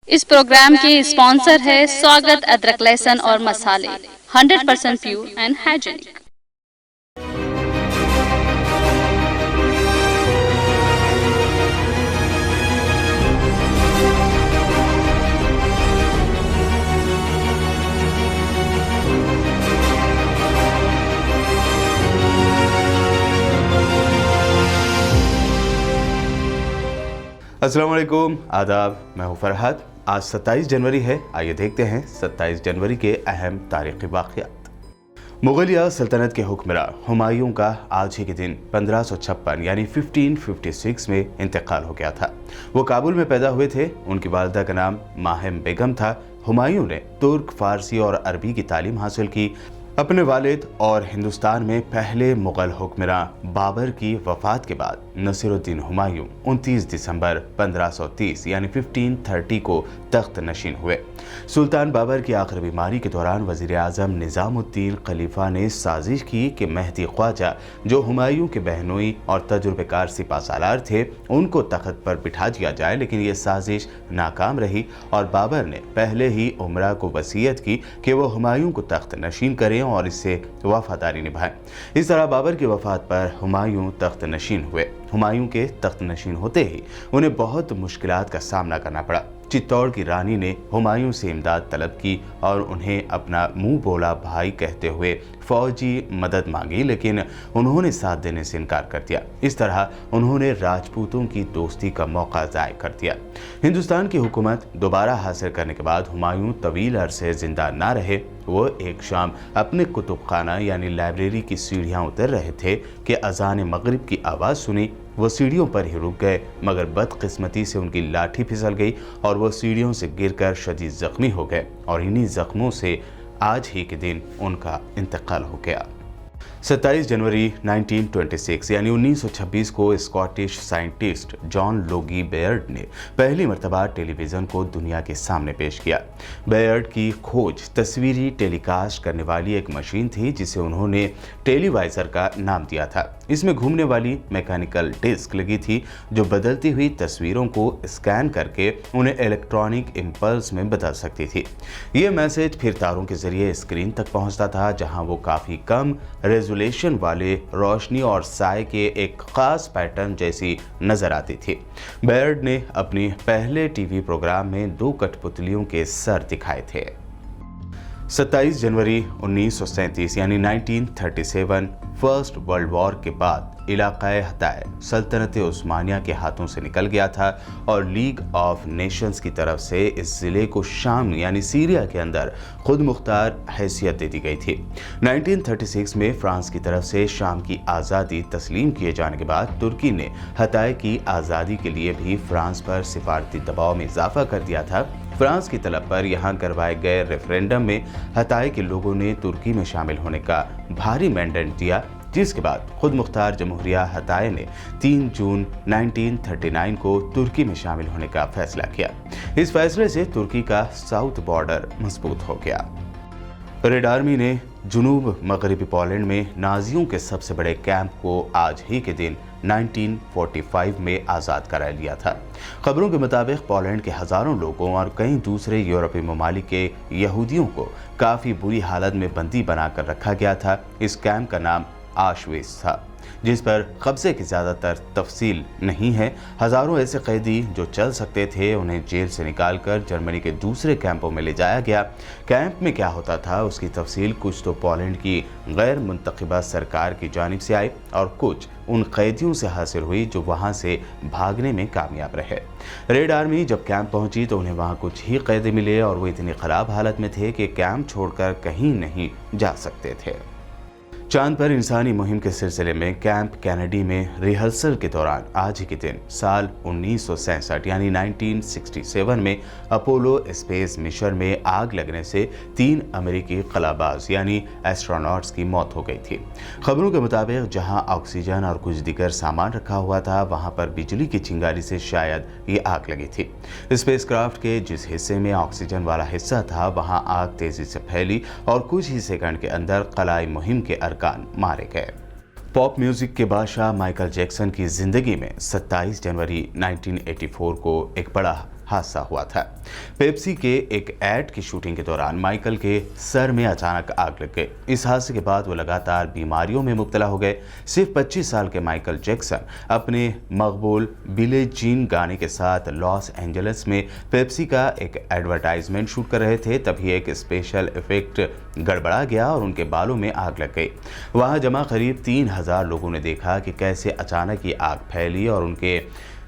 इस प्रोग्राम के स्पॉन्सर है स्वागत अदरक लहसुन और मसाले 100% प्योर एंड हाइजीनिक। अस्सलाम वालेकुम, आदाब। मैं हूँ फरहद। आज 27 जनवरी है। आइए देखते हैं 27 जनवरी के अहम तारीख़ी वाक़यात। मुग़लिया सल्तनत के हुक्मरां हुमायूं का आज ही के दिन 1556 यानी 1556 में इंतकाल हो गया था। वो काबुल में पैदा हुए थे। उनकी वालिदा का नाम माहिम बेगम था। हुमायूं ने तुर्क, फारसी और अरबी की तालीम हासिल की। अपने वालिद और हिंदुस्तान में पहले मुग़ल हुक्मरां बाबर की वफ़ात के बाद नसीरुद्दीन हुमायूं 29 दिसंबर 1530 यानी 1530 को तख्त नशीन हुए। सुल्तान बाबर की आखिरी बीमारी के दौरान वज़ीर आज़म निज़ामुद्दीन खलीफा ने साजिश की कि मेहदी ख्वाजा, जो हुमायूं के बहनोई और तजुर्बेकार सिपाहसालार थे, उनको तख्त पर बिठा दिया जाए, लेकिन ये साजिश नाकाम रही और बाबर ने पहले ही उमरा को वसीयत की कि वो हुमायूं को तख्त नशीन करें और इससे वफादारी निभाएं। इस तरह बाबर की वफात पर हुमायूं तख्त नशीन हुए। हुमायूं के तख्त नशीन होते ही उन्हें बहुत मुश्किलात का सामना करना पड़ा। चित्तौड़ की रानी ने हुमायूं से इमदाद तलब की और उन्हें अपना मुंह बोला भाई कहते हुए फौजी मदद मांगी, लेकिन उन्होंने साथ देने से इनकार कर दिया। इस तरह उन्होंने राजपूतों की दोस्ती का मौका ज़ाय कर दिया। हिंदुस्तान की हुकूमत दोबारा हासिल करने के बाद हुमायूं तवील अरसे जिंदा ना रहे। वो एक शाम अपने कुतुब खाना यानी लाइब्रेरी की सीढ़ियाँ उतर रहे थे कि अज़ान मगरिब की आवाज़ सुनी। वो सीढ़ियों पर ही रुक गए, मगर बदकिस्मती से उनकी लाठी फिसल गई और वो सीढ़ियों से गिरकर शदीद ज़ख्मी हो गए और इन्हीं ज़ख्मों से आज ही के दिन उनका इंतकाल हो गया। 27 जनवरी 1926 यानी 1926 को Scottish scientist John Logie Baird ने पहली मर्तबा टेलीविज़न को दुनिया के सामने पेश किया। बेयर्ड की खोज तस्वीरी टेलीकास्ट करने वाली एक मशीन थी जिसे उन्होंने टेलीवाइज़र का नाम दिया था। इसमें घूमने वाली मैकेनिकल डिस्क लगी थी जो बदलती हुई तस्वीरों को स्कैन करके उन्हें इलेक्ट्रॉनिक इम्पल्स में बदल सकती थी। ये मैसेज फिर तारों के जरिए स्क्रीन तक पहुंचता था, जहां वो काफ़ी कम रेजोल्यूशन वाले रोशनी और साए के एक खास पैटर्न जैसी नजर आती थी। बेयर्ड ने अपनी पहले टीवी प्रोग्राम में 2 कठपुतलियों के सर दिखाए थे। 27 जनवरी 1937 यानी 1937 फर्स्ट वर्ल्ड वॉर के बाद इलाक़ाए हताए सल्तनत उस्मानिया के हाथों से निकल गया था और लीग ऑफ नेशंस की तरफ से इस ज़िले को शाम यानी सीरिया के अंदर खुद मुख्तार हैसियत दे दी गई थी। 1936 में फ्रांस की तरफ से शाम की आज़ादी तस्लीम किए जाने के बाद तुर्की ने हताए की आज़ादी के लिए भी फ्रांस पर सिफारती दबाव में इजाफा कर दिया था। फ्रांस की तलब पर यहाँ करवाए गए रेफरेंडम में हताए के लोगों ने तुर्की में शामिल होने का भारी मैंडेट दिया, जिसके बाद खुद मुख्तार जमहूरिया हताए ने 3 जून 1939 को तुर्की में शामिल होने का फैसला किया। इस फैसले से तुर्की का साउथ बॉर्डर मजबूत हो गया। रेड आर्मी ने जुनूब मगरबी पोलैंड में नाजियों के सबसे बड़े कैंप को आज ही के दिन 1945 में आज़ाद करा लिया था। खबरों के मुताबिक पोलैंड के हज़ारों लोगों और कई दूसरे यूरोपीय ममालिक के यहूदियों को काफ़ी बुरी हालत में बंदी बनाकर रखा गया था। इस कैंप का नाम आशविट्ज़ था, जिस पर कब्जे की ज़्यादातर तफसील नहीं है। हज़ारों ऐसे कैदी जो चल सकते थे उन्हें जेल से निकालकर जर्मनी के दूसरे कैंपों में ले जाया गया। कैंप में क्या होता था उसकी तफसील कुछ तो पोलैंड की गैर मुंतखबा सरकार की जानिब से आई और कुछ उन कैदियों से हासिल हुई जो वहां से भागने में कामयाब रहे। रेड आर्मी जब कैंप पहुंची तो उन्हें वहां कुछ ही कैदी मिले और वो इतनी ख़राब हालत में थे कि कैंप छोड़कर कहीं नहीं जा सकते थे। चांद पर इंसानी मुहिम के सिलसिले में कैंप कैनेडी में रिहर्सल के दौरान आज ही के दिन साल 1967 यानी 1967 में अपोलो स्पेस मिशन में आग लगने से 3 अमेरिकी खलाबाज यानी एस्ट्रोनॉट्स की मौत हो गई थी। खबरों के मुताबिक जहां ऑक्सीजन और कुछ दीगर सामान रखा हुआ था वहां पर बिजली की चिंगारी से शायद ये आग लगी थी। स्पेसक्राफ्ट के जिस हिस्से में ऑक्सीजन वाला हिस्सा था वहां आग तेजी से फैली और कुछ ही सेकंड के अंदर खलाई मुहिम के अरकान मारे गए। पॉप म्यूजिक के बादशाह माइकल जैक्सन की जिंदगी में 27 जनवरी 1984 को एक बड़ा हादसा हुआ था। पेप्सी के एक ऐड की शूटिंग के दौरान माइकल के सर में अचानक आग लग गई। इस हादसे के बाद वो लगातार बीमारियों में मुब्तला हो गए। सिर्फ 25 साल के माइकल जैक्सन अपने मकबूल बिली जीन गाने के साथ लॉस एंजलिस में पेप्सी का एक एडवर्टाइजमेंट शूट कर रहे थे, तभी एक स्पेशल इफेक्ट गड़बड़ा गया और उनके बालों में आग लग गई। वहां जमा करीब 3000 लोगों ने देखा कि कैसे अचानक ये आग फैली और उनके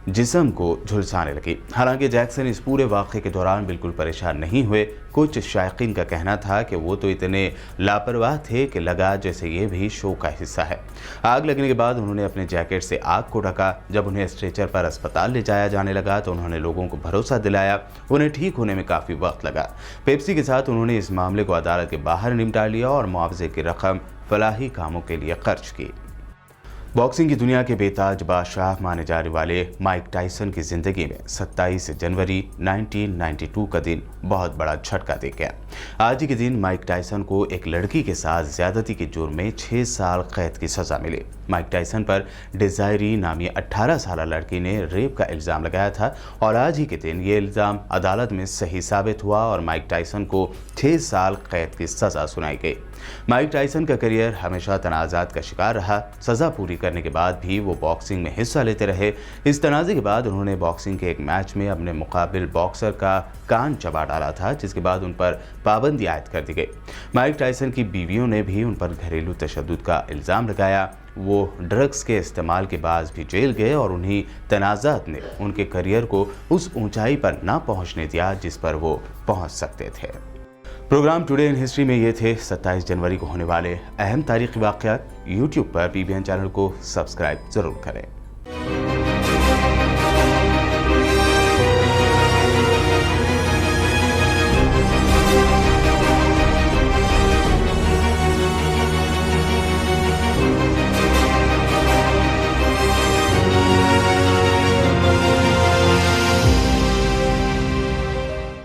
जिस्म को झुलसाने लगी। हालांकि जैक्सन इस पूरे वाक़े के दौरान बिल्कुल परेशान नहीं हुए। कुछ शायकीन का कहना था कि वो तो इतने लापरवाह थे कि लगा जैसे ये भी शो का हिस्सा है। आग लगने के बाद उन्होंने अपने जैकेट से आग को ढका। जब उन्हें स्ट्रेचर पर अस्पताल ले जाया जाने लगा तो उन्होंने लोगों को भरोसा दिलाया। उन्हें ठीक होने में काफ़ी वक्त लगा। पेप्सी के साथ उन्होंने इस मामले को अदालत के बाहर निपटा लिया और मुआवजे की रकम फलाही कामों के लिए खर्च की। बॉक्सिंग की दुनिया के बेताज बादशाह माने जाने वाले माइक टायसन की ज़िंदगी में 27 जनवरी 1992 का दिन बहुत बड़ा झटका दे गया। आज ही के दिन माइक टायसन को एक लड़की के साथ ज़्यादती के जुर्म में 6 साल कैद की सज़ा मिली। माइक टायसन पर डिज़ायरी नामी 18 साल लड़की ने रेप का इल्ज़ाम लगाया था और आज ही के दिन ये इल्ज़ाम अदालत में सही साबित हुआ और माइक टायसन को 6 साल कैद की सज़ा सुनाई गई। माइक टायसन का करियर हमेशा तनाज़ात का शिकार रहा। सज़ा पूरी करने के बाद भी वो बॉक्सिंग में हिस्सा लेते रहे। इस तनाज़े के बाद उन्होंने बॉक्सिंग के एक मैच में अपने मुकाबिल बॉक्सर का कान चबा डाला था, जिसके बाद उन पर पाबंदी आयद कर दी गई। माइक टायसन की बीवियों ने भी उन पर घरेलू तशद्दुद का इल्ज़ाम लगाया। वो ड्रग्स के इस्तेमाल के बाद भी जेल गए और उन्हीं तनाज़ात ने उनके करियर को उस ऊंचाई पर ना पहुंचने दिया जिस पर वो पहुंच सकते थे। प्रोग्राम टुडे इन हिस्ट्री में ये थे 27 जनवरी को होने वाले अहम तारीख़ी वाक़यात। यूट्यूब पर PBN चैनल को सब्सक्राइब ज़रूर करें।